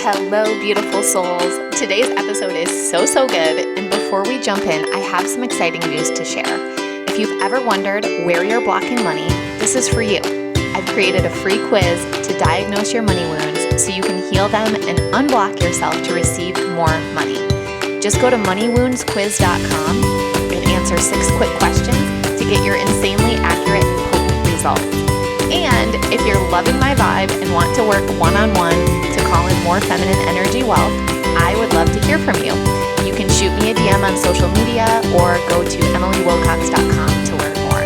Hello, beautiful souls. Today's episode is so good. And before we jump in, I have some exciting news to share. If you've ever wondered where you're blocking money, this is for you. I've created a free quiz to diagnose your money wounds so you can heal them and unblock yourself to receive more money. Just go to moneywoundsquiz.com and answer 6 quick questions to get your insanely accurate and potent results. And if you're loving my vibe and want to work one-on-one to call in more feminine energy wealth, I would love to hear from you. You can shoot me a DM on social media or go to emilywilcox.com to learn more.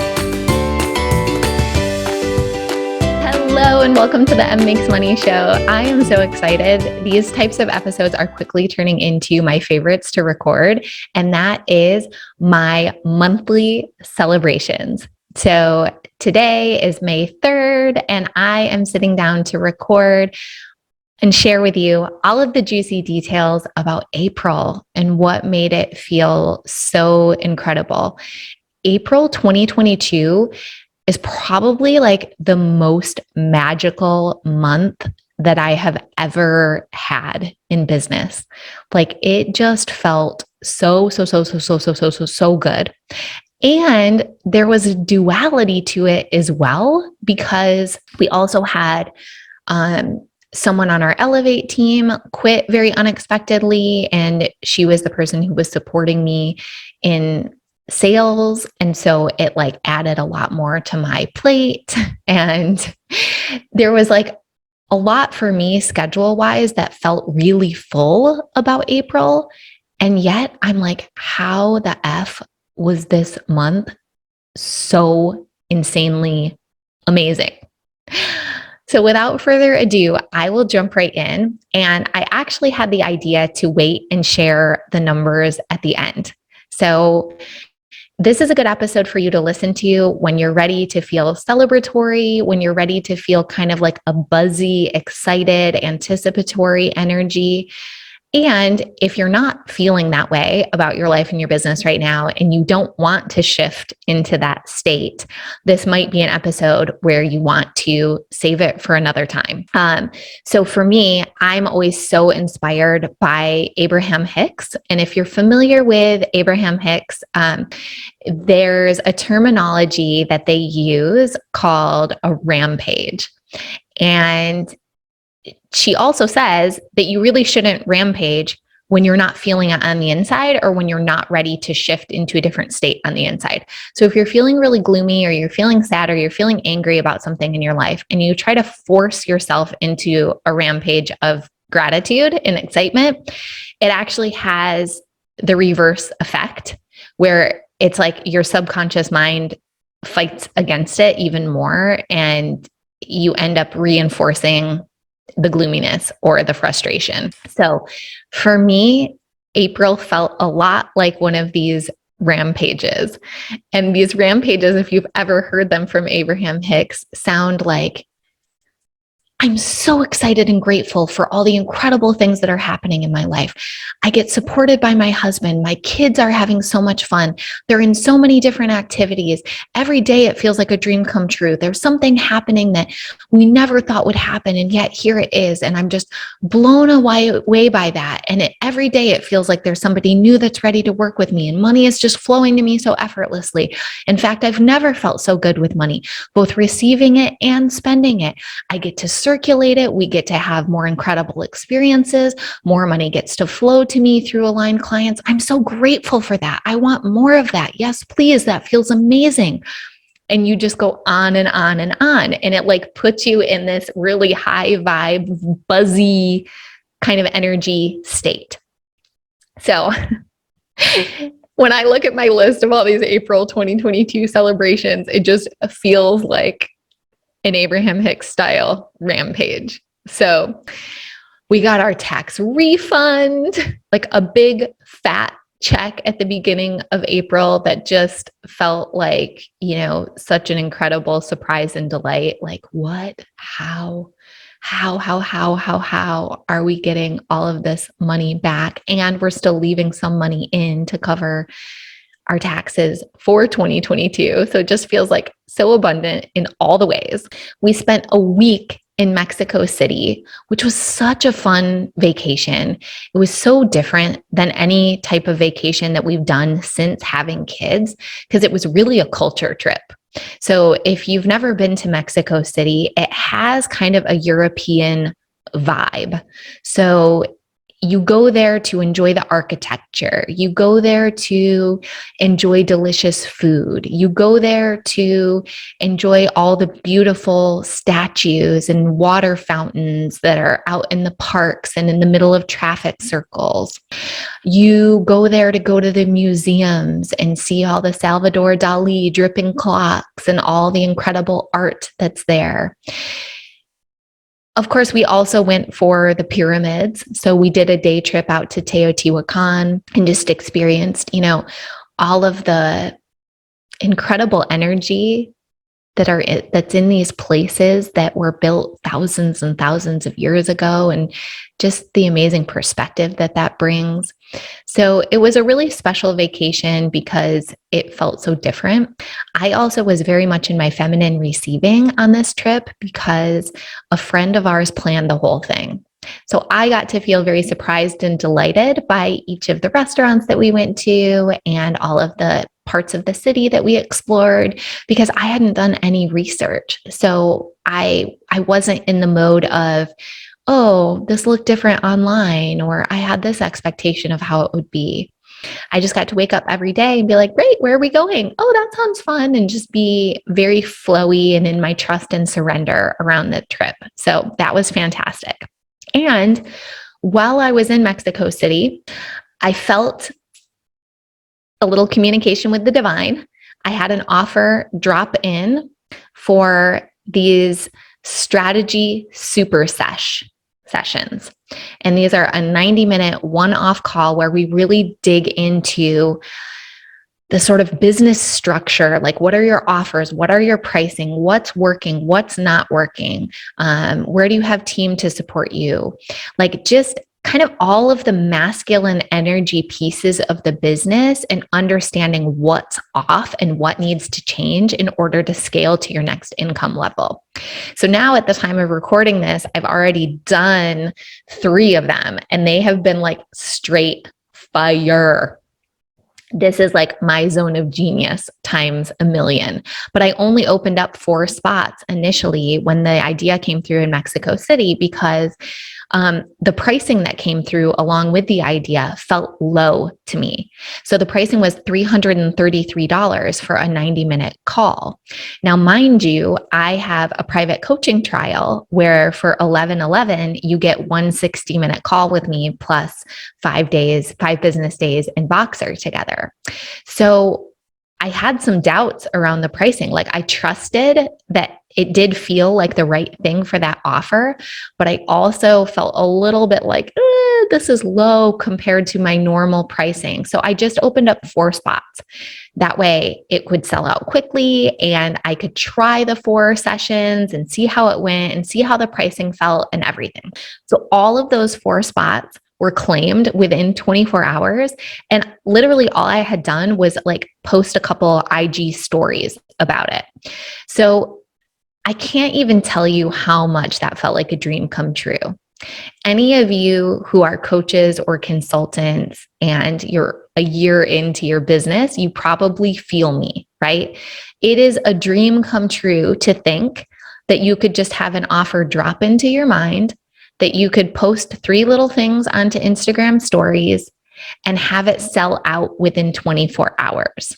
Hello and welcome to the M Makes Money Show. I am so excited. These types of episodes are quickly turning into my favorites to record, and that is my monthly celebrations. So today is May 3rd, and I am sitting down to record and share with you all of the juicy details about April and what made it feel so incredible. April 2022 is probably like the most magical month that I have ever had in business. Like it just felt so good. And there was a duality to it as well, because we also had someone on our Elevate team quit very unexpectedly, and she was the person who was supporting me in sales. And so it like added a lot more to my plate. And there was like a lot for me schedule-wise that felt really full about April. And yet I'm like, how the F was this month so insanely amazing? So without further ado, I will jump right in. And I actually had the idea to wait and share the numbers at the end. So this is a good episode for you to listen to when you're ready to feel celebratory, when you're ready to feel kind of like a buzzy, excited, anticipatory energy. And if you're not feeling that way about your life and your business right now, and you don't want to shift into that state, this might be an episode where you want to save it for another time. So for me, I'm always so inspired by Abraham Hicks. And if you're familiar with Abraham Hicks, there's a terminology that they use called a rampage. And she also says that you really shouldn't rampage when you're not feeling it on the inside, or when you're not ready to shift into a different state on the inside. So if you're feeling really gloomy, or you're feeling sad, or you're feeling angry about something in your life, and you try to force yourself into a rampage of gratitude and excitement, it actually has the reverse effect, where it's like your subconscious mind fights against it even more, and you end up reinforcing the gloominess or the frustration. So for me, April felt a lot like one of these rampages. And these rampages, if you've ever heard them from Abraham Hicks, sound like, I'm so excited and grateful for all the incredible things that are happening in my life. I get supported by my husband. My kids are having so much fun. They're in so many different activities. Every day it feels like a dream come true. There's something happening that we never thought would happen, and yet here it is. And I'm just blown away by that. And every day it feels like there's somebody new that's ready to work with me, and money is just flowing to me so effortlessly. In fact, I've never felt so good with money, both receiving it and spending it. I get to circulate it. We get to have more incredible experiences. More money gets to flow to me through aligned clients. I'm so grateful for that. I want more of that. Yes, please. That feels amazing. And you just go on and on and on. And it like puts you in this really high vibe, buzzy kind of energy state. So when I look at my list of all these April 2022 celebrations, it just feels like an Abraham Hicks style rampage. So we got our tax refund, like a big fat check at the beginning of April that just felt like, such an incredible surprise and delight. Like what, how are we getting all of this money back? And we're still leaving some money in to cover our taxes for 2022. So it just feels like so abundant in all the ways. We spent a week in Mexico City, which was such a fun vacation. It was so different than any type of vacation that we've done since having kids, because it was really a culture trip. So if you've never been to Mexico City, it has kind of a European vibe. So you go there to enjoy the architecture. You go there to enjoy delicious food. You go there to enjoy all the beautiful statues and water fountains that are out in the parks and in the middle of traffic circles. You go there to go to the museums and see all the Salvador Dali dripping clocks and all the incredible art that's there. Of course, we also went for the pyramids. So we did a day trip out to Teotihuacan and just experienced, all of the incredible energy that's in these places that were built thousands and thousands of years ago, and just the amazing perspective that brings. So it was a really special vacation because it felt so different. I also was very much in my feminine receiving on this trip because a friend of ours planned the whole thing. So I got to feel very surprised and delighted by each of the restaurants that we went to and all of the parts of the city that we explored, because I hadn't done any research. So I wasn't in the mode of, oh, this looked different online, or I had this expectation of how it would be. I just got to wake up every day and be like, great, where are we going? Oh, that sounds fun. And just be very flowy and in my trust and surrender around the trip. So that was fantastic. And while I was in Mexico City, I felt a little communication with the divine. I had an offer drop in for these strategy super sessions. And these are a 90-minute one-off call where we really dig into the sort of business structure, like what are your offers? What are your pricing? What's working? What's not working? Where do you have team to support you? Like just kind of all of the masculine energy pieces of the business and understanding what's off and what needs to change in order to scale to your next income level. So now at the time of recording this, I've already done 3 of them and they have been like straight fire. This is like my zone of genius times a million. But I only opened up 4 spots initially when the idea came through in Mexico City because the pricing that came through along with the idea felt low to me. So the pricing was $333 for a 90-minute call. Now, mind you, I have a private coaching trial where for $11.11, you get one 60-minute call with me plus 5 business days in Boxer together. So I had some doubts around the pricing. Like I trusted that it did feel like the right thing for that offer, but I also felt a little bit like, this is low compared to my normal pricing. So I just opened up 4 spots. That way it could sell out quickly and I could try the 4 sessions and see how it went and see how the pricing felt and everything. So all of those 4 spots were claimed within 24 hours. And literally all I had done was like post a couple IG stories about it. So I can't even tell you how much that felt like a dream come true. Any of you who are coaches or consultants and you're a year into your business, you probably feel me, right? It is a dream come true to think that you could just have an offer drop into your mind, that you could post 3 little things onto Instagram stories and have it sell out within 24 hours.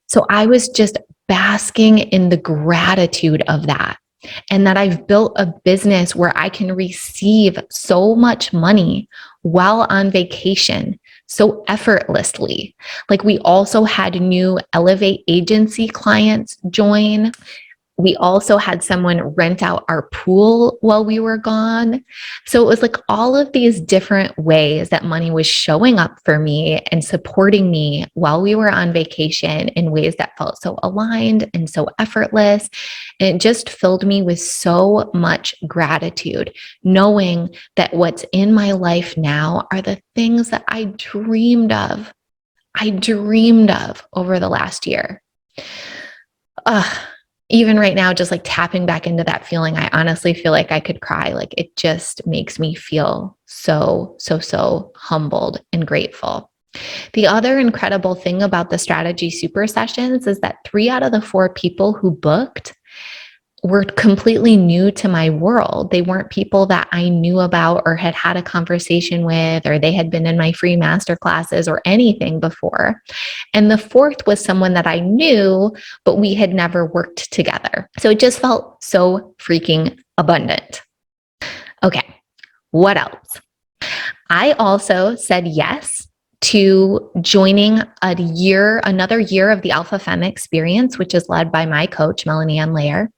So I was just basking in the gratitude of that, and that I've built a business where I can receive so much money while on vacation so effortlessly. Like we also had new Elevate agency clients join. We also had someone rent out our pool while we were gone. So it was like all of these different ways that money was showing up for me and supporting me while we were on vacation in ways that felt so aligned and so effortless. And it just filled me with so much gratitude, knowing that what's in my life now are the things that I dreamed of over the last year. even right now, just like tapping back into that feeling, I honestly feel like I could cry. Like it just makes me feel so humbled and grateful. The other incredible thing about the strategy super sessions is that 3 out of the 4 people who booked were completely new to my world. They weren't people that I knew about or had had a conversation with, or they had been in my free master classes or anything before. And the 4th was someone that I knew, but we had never worked together. So it just felt so freaking abundant. Okay, what else? I also said yes to joining another year of the Alpha Femme experience, which is led by my coach, Melanie Ann Layer.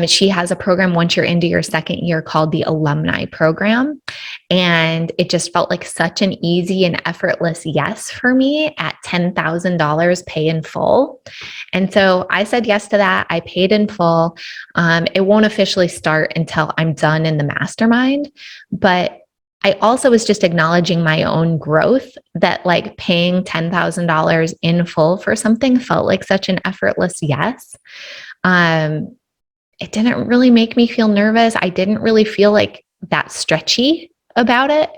She has a program once you're into your 2nd year called the Alumni Program. And it just felt like such an easy and effortless yes for me at $10,000 pay in full. And so I said yes to that. I paid in full. It won't officially start until I'm done in the mastermind, but I also was just acknowledging my own growth, that like paying $10,000 in full for something felt like such an effortless yes. It didn't really make me feel nervous. I didn't really feel like that stretchy about it.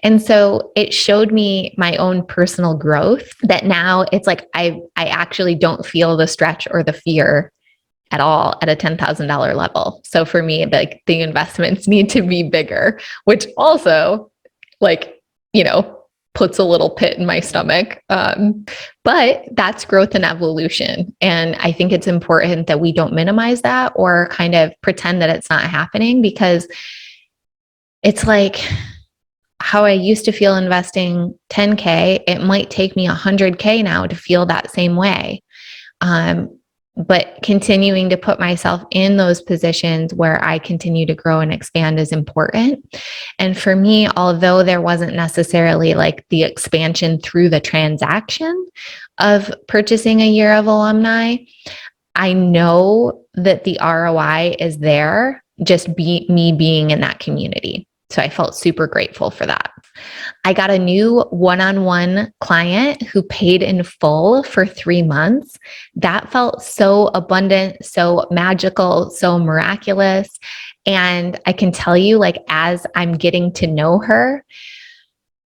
And so it showed me my own personal growth, that now it's like I actually don't feel the stretch or the fear at all at a $10,000 level. So for me, like the investments need to be bigger, which also like, puts a little pit in my stomach. But that's growth and evolution. And I think it's important that we don't minimize that or kind of pretend that it's not happening, because it's like how I used to feel investing 10K, it might take me 100K now to feel that same way. But continuing to put myself in those positions where I continue to grow and expand is important. And for me, although there wasn't necessarily like the expansion through the transaction of purchasing a year of alumni, I know that the ROI is there, just me being in that community. So I felt super grateful for that. I got a new one-on-one client who paid in full for 3 months. That felt so abundant, so magical, so miraculous. And I can tell you, like, as I'm getting to know her,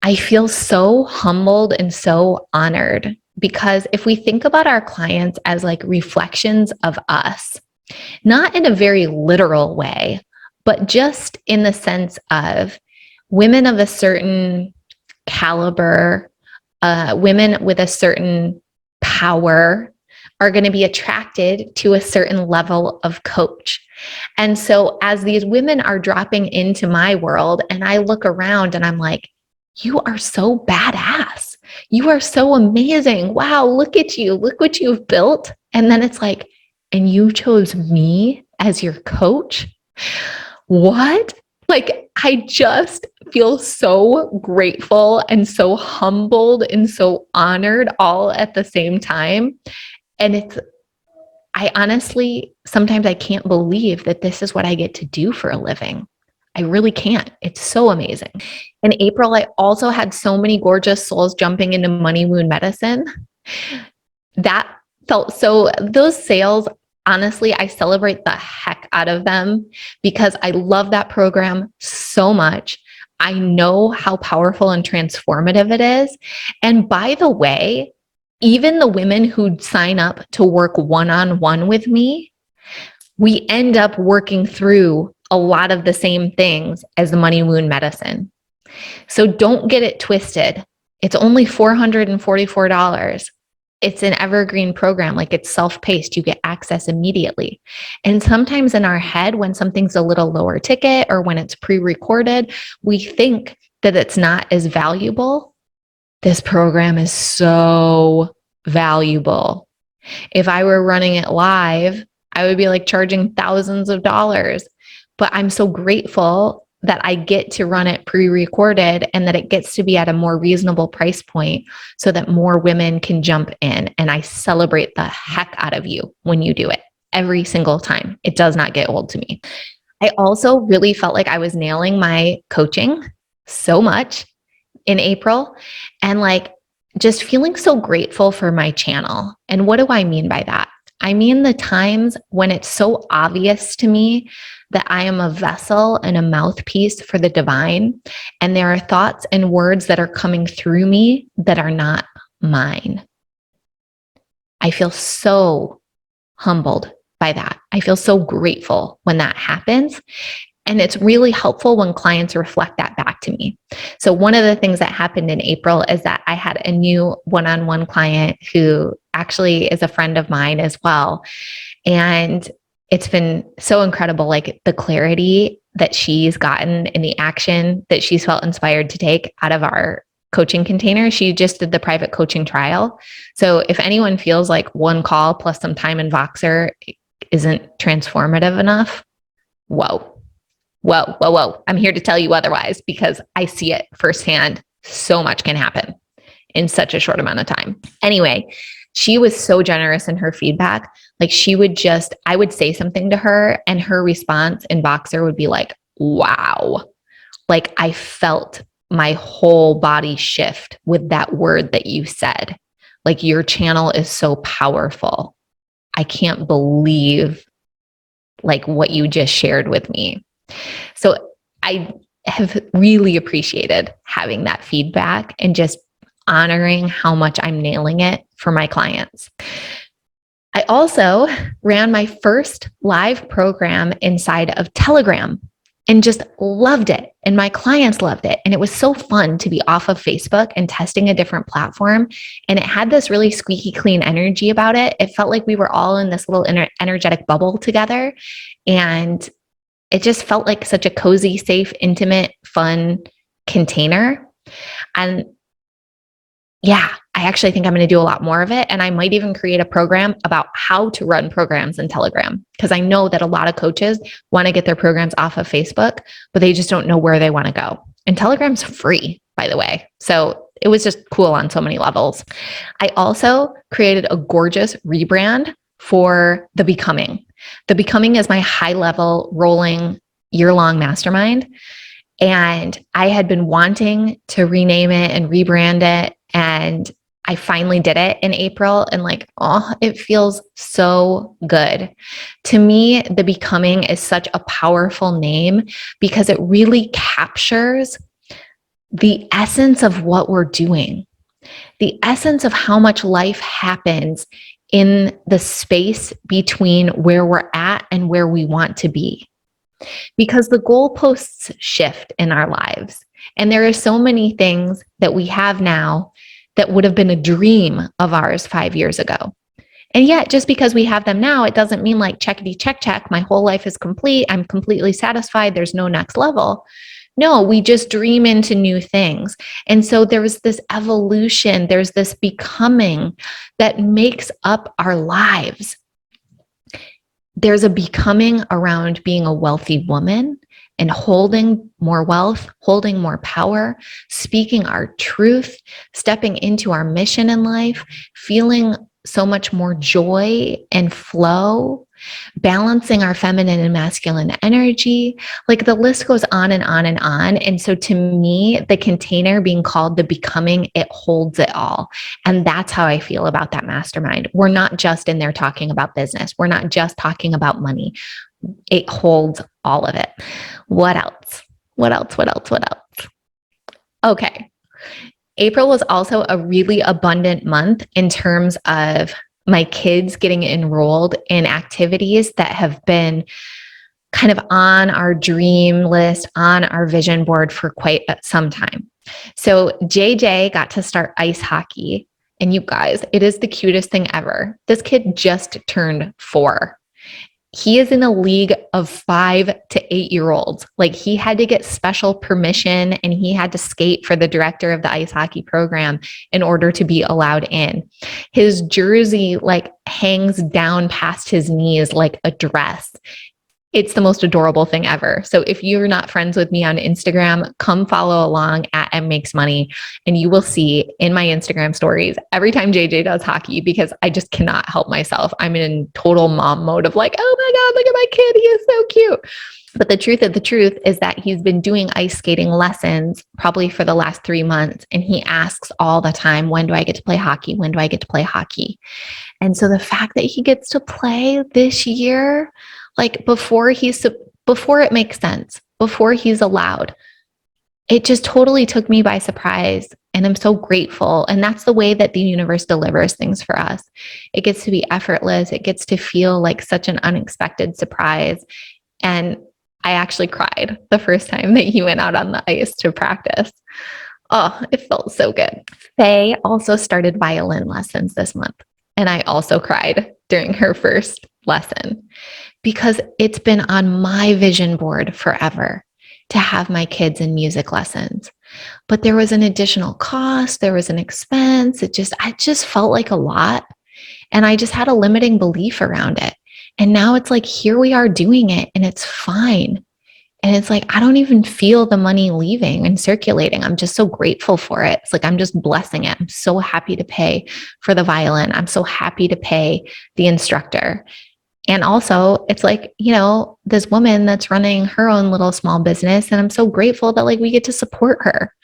I feel so humbled and so honored, because if we think about our clients as like reflections of us, not in a very literal way, but just in the sense of women of a certain caliber, women with a certain power are going to be attracted to a certain level of coach. And so as these women are dropping into my world and I look around and I'm like, you are so badass. You are so amazing. Wow, look at you. Look what you've built. And then it's like, and you chose me as your coach? What? Like, I just feel so grateful and so humbled and so honored all at the same time. And I honestly, sometimes I can't believe that this is what I get to do for a living. I really can't. It's so amazing. In April, I also had so many gorgeous souls jumping into Money Wound Medicine. That felt so, those sales, honestly, I celebrate the heck out of them because I love that program so much. I know how powerful and transformative it is. And by the way, even the women who sign up to work one-on-one with me, we end up working through a lot of the same things as the Money Wound Medicine. So don't get it twisted. It's only $444. It's an evergreen program, like it's self-paced. You get access immediately. And sometimes in our head, when something's a little lower ticket or when it's pre-recorded, we think that it's not as valuable. This program is so valuable. If I were running it live, I would be like charging thousands of dollars. But I'm so grateful that I get to run it pre-recorded and that it gets to be at a more reasonable price point so that more women can jump in. And I celebrate the heck out of you when you do it every single time. It does not get old to me. I also really felt like I was nailing my coaching so much in April and like just feeling so grateful for my channel. And what do I mean by that? I mean the times when it's so obvious to me that I am a vessel and a mouthpiece for the divine, and there are thoughts and words that are coming through me that are not mine. I feel so humbled by that. I feel so grateful when that happens. And it's really helpful when clients reflect that back to me. So one of the things that happened in April is that I had a new one-on-one client who actually is a friend of mine as well. And it's been so incredible, like the clarity that she's gotten and the action that she's felt inspired to take out of our coaching container. She just did the private coaching trial. So if anyone feels like one call plus some time in Voxer isn't transformative enough, whoa. I'm here to tell you otherwise because I see it firsthand. So much can happen in such a short amount of time. Anyway, she was so generous in her feedback. Like I would say something to her and her response in Voxer would be like, wow. Like I felt my whole body shift with that word that you said. Like your channel is so powerful. I can't believe like what you just shared with me. So I have really appreciated having that feedback and just honoring how much I'm nailing it for my clients. I also ran my first live program inside of Telegram and just loved it. And my clients loved it. And it was so fun to be off of Facebook and testing a different platform. And it had this really squeaky clean energy about it. It felt like we were all in this little energetic bubble together. And it just felt like such a cozy, safe, intimate, fun container. And yeah, I actually think I'm going to do a lot more of it. And I might even create a program about how to run programs in Telegram, because I know that a lot of coaches want to get their programs off of Facebook, but they just don't know where they want to go. And Telegram's free, by the way. So it was just cool on so many levels. I also created a gorgeous rebrand for The Becoming. The Becoming is my high-level rolling year-long mastermind. And I had been wanting to rename it and rebrand it. And I finally did it in April. And like, oh, it feels so good. To me, The Becoming is such a powerful name because it really captures the essence of what we're doing, the essence of how much life happens in the space between where we're at and where we want to be. Because the goalposts shift in our lives. And there are so many things that we have now that would have been a dream of ours 5 years ago. And yet, just because we have them now, it doesn't mean like checkity check, my whole life is complete. I'm completely satisfied. There's no next level. No, we just dream into new things. And so there's this evolution, there's this becoming that makes up our lives. There's a becoming around being a wealthy woman and holding more wealth, holding more power, speaking our truth, stepping into our mission in life, feeling so much more joy and flow, balancing our feminine and masculine energy. Like the list goes on and on and on. And so to me, the container being called The Becoming, it holds it all. And that's how I feel about that mastermind. We're not just in there talking about business. We're not just talking about money. It holds all of it. What else? Okay. April was also a really abundant month in terms of my kids getting enrolled in activities that have been kind of on our dream list, on our vision board for quite some time. So JJ got to start ice hockey. And you guys, it is the cutest thing ever. This kid just turned 4. He is in a league of 5 to 8-year-olds. Like he had to get special permission and he had to skate for the director of the ice hockey program in order to be allowed in. His jersey like hangs down past his knees like a dress. It's the most adorable thing ever. So if you're not friends with me on Instagram, come follow along at mmakesmoney, and you will see in my Instagram stories every time JJ does hockey, because I just cannot help myself. I'm in total mom mode of like, oh my God, look at my kid. He is so cute. But the truth of the truth is that he's been doing ice skating lessons probably for the last 3 months. And he asks all the time, when do I get to play hockey? When do I get to play hockey? And so the fact that he gets to play this year, like before it makes sense, before he's allowed, it just totally took me by surprise. And I'm so grateful. And that's the way that the universe delivers things for us. It gets to be effortless. It gets to feel like such an unexpected surprise. And I actually cried the first time that he went out on the ice to practice. Oh, it felt so good. Faye also started violin lessons this month. And I also cried during her first lesson, because it's been on my vision board forever to have my kids in music lessons. But there was an additional cost, there was an expense. I just felt like a lot. And I just had a limiting belief around it. And now it's like, here we are doing it and it's fine. And it's like, I don't even feel the money leaving and circulating. I'm just so grateful for it. It's like, I'm just blessing it. I'm so happy to pay for the violin. I'm so happy to pay the instructor. And also it's like, this woman that's running her own little small business. And I'm so grateful that like we get to support her.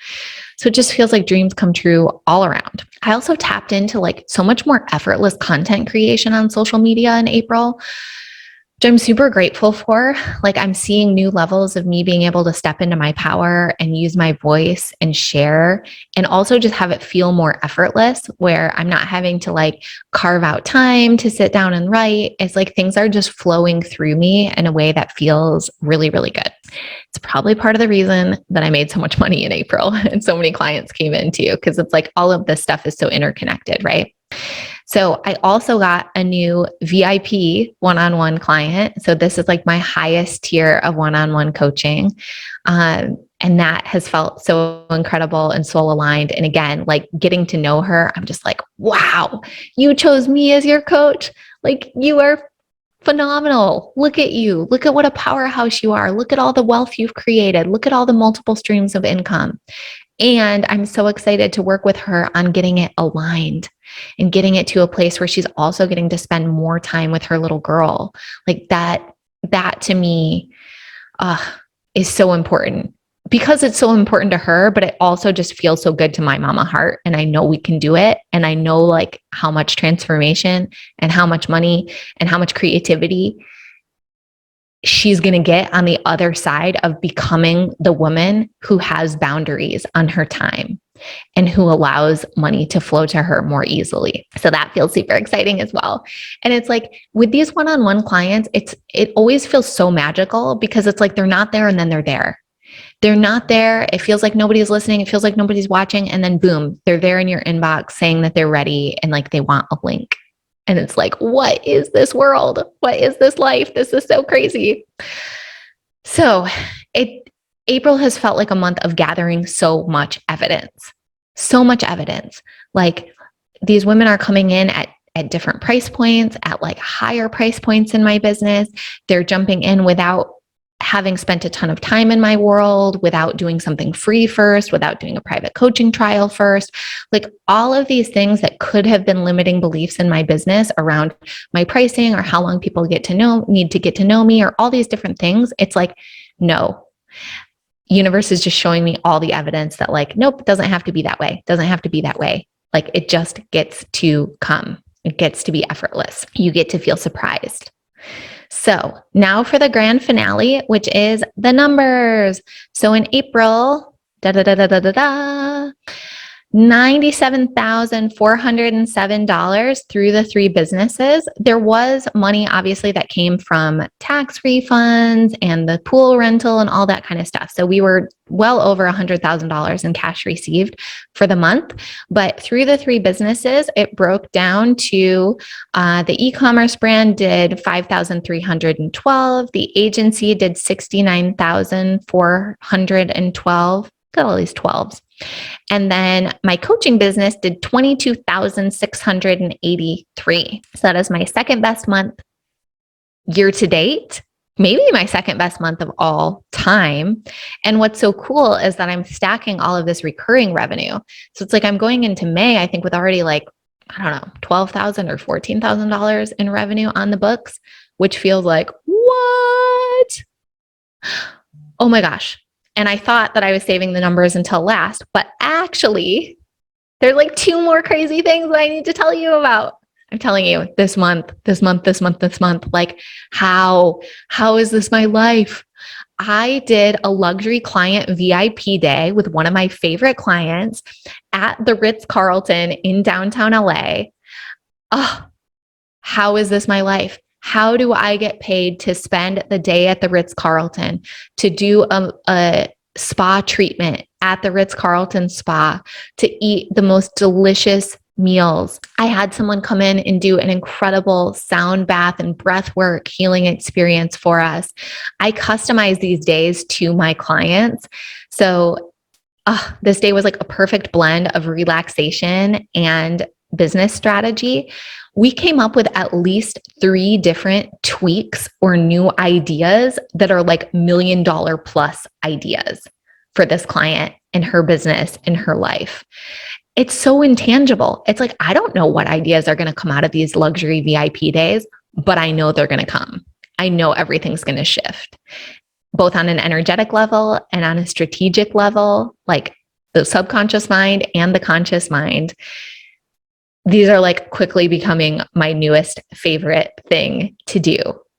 So it just feels like dreams come true all around. I also tapped into like so much more effortless content creation on social media in April, which I'm super grateful for. Like I'm seeing new levels of me being able to step into my power and use my voice and share, and also just have it feel more effortless, where I'm not having to like carve out time to sit down and write. It's like things are just flowing through me in a way that feels really, really good. It's probably part of the reason that I made so much money in April and so many clients came in too, because it's like all of this stuff is so interconnected, right? So I also got a new VIP one-on-one client. So this is like my highest tier of one-on-one coaching. And that has felt so incredible and soul aligned. And again, like getting to know her, I'm just like, wow, you chose me as your coach. Like you are phenomenal. Look at you. Look at what a powerhouse you are. Look at all the wealth you've created. Look at all the multiple streams of income. And I'm so excited to work with her on getting it aligned and getting it to a place where she's also getting to spend more time with her little girl. Like that to me is so important, because it's so important to her, but it also just feels so good to my mama heart. And I know we can do it. And I know like how much transformation and how much money and how much creativity she's going to get on the other side of becoming the woman who has boundaries on her time and who allows money to flow to her more easily. So that feels super exciting as well. And it's like with these one-on-one clients, it always feels so magical, because it's like they're not there and then they're there. They're not there. It feels like nobody's listening. It feels like nobody's watching. And then boom, they're there in your inbox saying that they're ready and like they want a link. And it's like, what is this world? What is this life? This is so crazy. So April has felt like a month of gathering so much evidence. Like these women are coming in at different price points, at like higher price points in my business. They're jumping in without having spent a ton of time in my world, without doing something free first, without doing a private coaching trial first. Like all of these things that could have been limiting beliefs in my business around my pricing or how long people need to get to know me, or all these different things. It's like, no, universe is just showing me all the evidence that like, nope, it doesn't have to be that way. Doesn't have to be that way. Like it just gets to come. It gets to be effortless. You get to feel surprised. So now for the grand finale, which is the numbers. So in April, $97,407 through the 3 businesses. There was money, obviously, that came from tax refunds and the pool rental and all that kind of stuff. So we were well over $100,000 in cash received for the month. But through the 3 businesses, it broke down to the e-commerce brand did $5,312. The agency did $69,412. Got all these 12s. And then my coaching business did $22,683. So that is my second best month year to date. maybe my second best month of all time. And what's so cool is that I'm stacking all of this recurring revenue. So it's like I'm going into May, I think, with already like, I don't know, $12,000 or $14,000 in revenue on the books, which feels like, what? Oh my gosh. And I thought that I was saving the numbers until last, but actually, there's like two more crazy things that I need to tell you about. I'm telling you, this month, like how is this my life? I did a luxury client VIP day with one of my favorite clients at the Ritz-Carlton in downtown LA. Oh, how is this my life? How do I get paid to spend the day at the Ritz-Carlton, to do a spa treatment at the Ritz-Carlton spa, to eat the most delicious meals? I had someone come in and do an incredible sound bath and breath work healing experience for us. I customize these days to my clients. So this day was like a perfect blend of relaxation and business strategy. We came up with at least 3 different tweaks or new ideas that are like $1 million plus ideas for this client and her business and her life. It's so intangible. It's like, I don't know what ideas are going to come out of these luxury VIP days, but I know they're going to come. I know everything's going to shift, both on an energetic level and on a strategic level, like the subconscious mind and the conscious mind. These are like quickly becoming my newest favorite thing to do.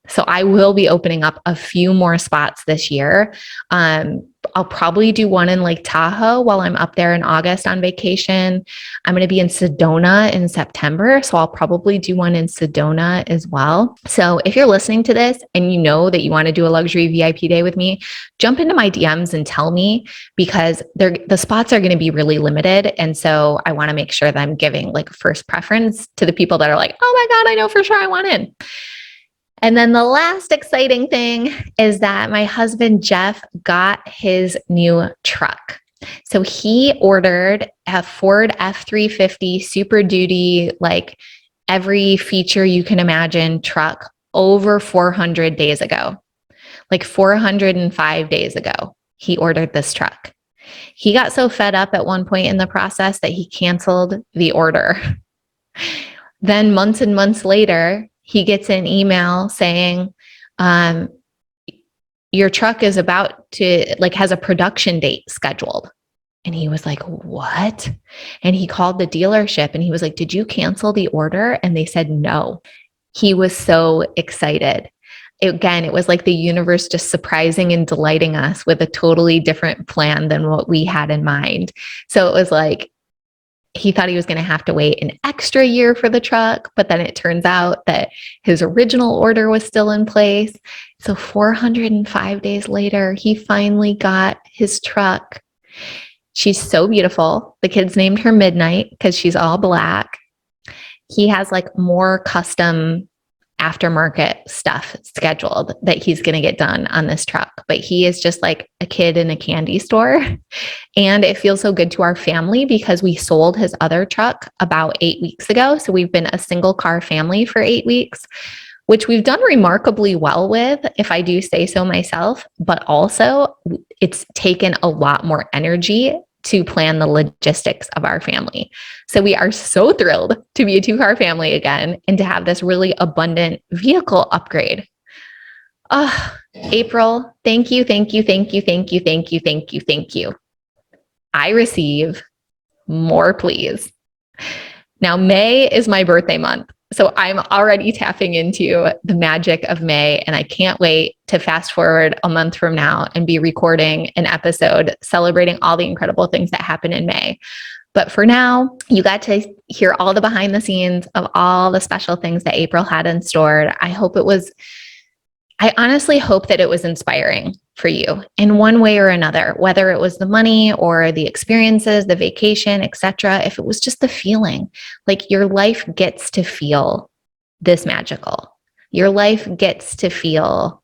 So I will be opening up a few more spots this year. I'll probably do one in Lake Tahoe while I'm up there in August on vacation. I'm going to be in Sedona in September, so I'll probably do one in Sedona as well. So if you're listening to this and you know that you want to do a luxury VIP day with me, jump into my DMs and tell me, because the spots are going to be really limited. And so I want to make sure that I'm giving like first preference to the people that are like, oh my God, I know for sure I want in. And then the last exciting thing is that my husband, Jeff, got his new truck. So he ordered a Ford F-350 Super Duty, like every feature you can imagine truck over 400 days ago, like 405 days ago, he ordered this truck. He got so fed up at one point in the process that he canceled the order. Then months and months later, he gets an email saying, your truck is about to, like, has a production date scheduled. And he was like, what? And he called the dealership and he was like, did you cancel the order? And they said no. He was so excited. Again, it was like the universe just surprising and delighting us with a totally different plan than what we had in mind. So it was like, he thought he was going to have to wait an extra year for the truck, but then it turns out that his original order was still in place. So 405 days later, he finally got his truck. She's so beautiful. The kids named her Midnight because she's all black. He has like more custom aftermarket stuff scheduled that he's going to get done on this truck, but he is just like a kid in a candy store. And it feels so good to our family because we sold his other truck about 8 weeks ago. So we've been a single car family for 8 weeks, which we've done remarkably well with, if I do say so myself, but also it's taken a lot more energy to plan the logistics of our family. So we are so thrilled to be a 2-car family again and to have this really abundant vehicle upgrade. Oh, April, thank you, thank you, thank you, thank you, thank you, thank you, thank you. I receive more please. Now, May is my birthday month. So I'm already tapping into the magic of May, and I can't wait to fast forward a month from now and be recording an episode celebrating all the incredible things that happen in May. But for now, you got to hear all the behind the scenes of all the special things that April had in store. I honestly hope that it was inspiring for you in one way or another, whether it was the money or the experiences, the vacation, etc. If it was just the feeling, like your life gets to feel this magical. Your life gets to feel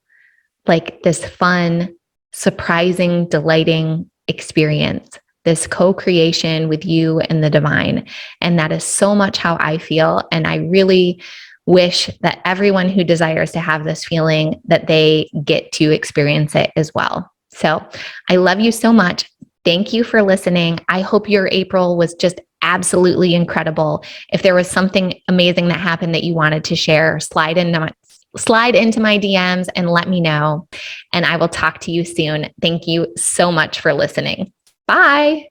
like this fun, surprising, delighting experience, this co-creation with you and the divine. And that is so much how I feel. And I really wish that everyone who desires to have this feeling, that they get to experience it as well. So I love you so much. Thank you for listening. I hope your April was just absolutely incredible. If there was something amazing that happened that you wanted to share, slide into my DMs and let me know. And I will talk to you soon. Thank you so much for listening. Bye.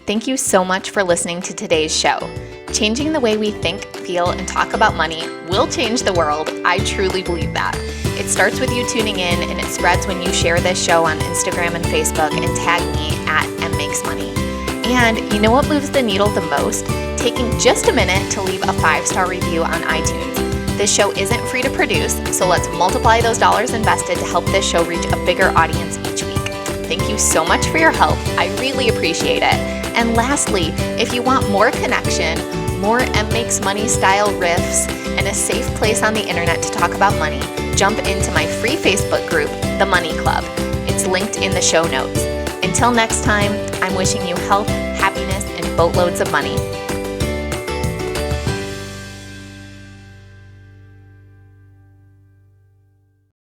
Thank you so much for listening to today's show. Changing the way we think, feel, and talk about money will change the world. I truly believe that. It starts with you tuning in, and it spreads when you share this show on Instagram and Facebook and tag me at mmakesmoney. And you know what moves the needle the most? Taking just a minute to leave a 5-star review on iTunes. This show isn't free to produce, so let's multiply those dollars invested to help this show reach a bigger audience each week. Thank you so much for your help. I really appreciate it. And lastly, if you want more connection, more M Makes Money style riffs, and a safe place on the internet to talk about money, jump into my free Facebook group, The Money Club. It's linked in the show notes. Until next time, I'm wishing you health, happiness, and boatloads of money.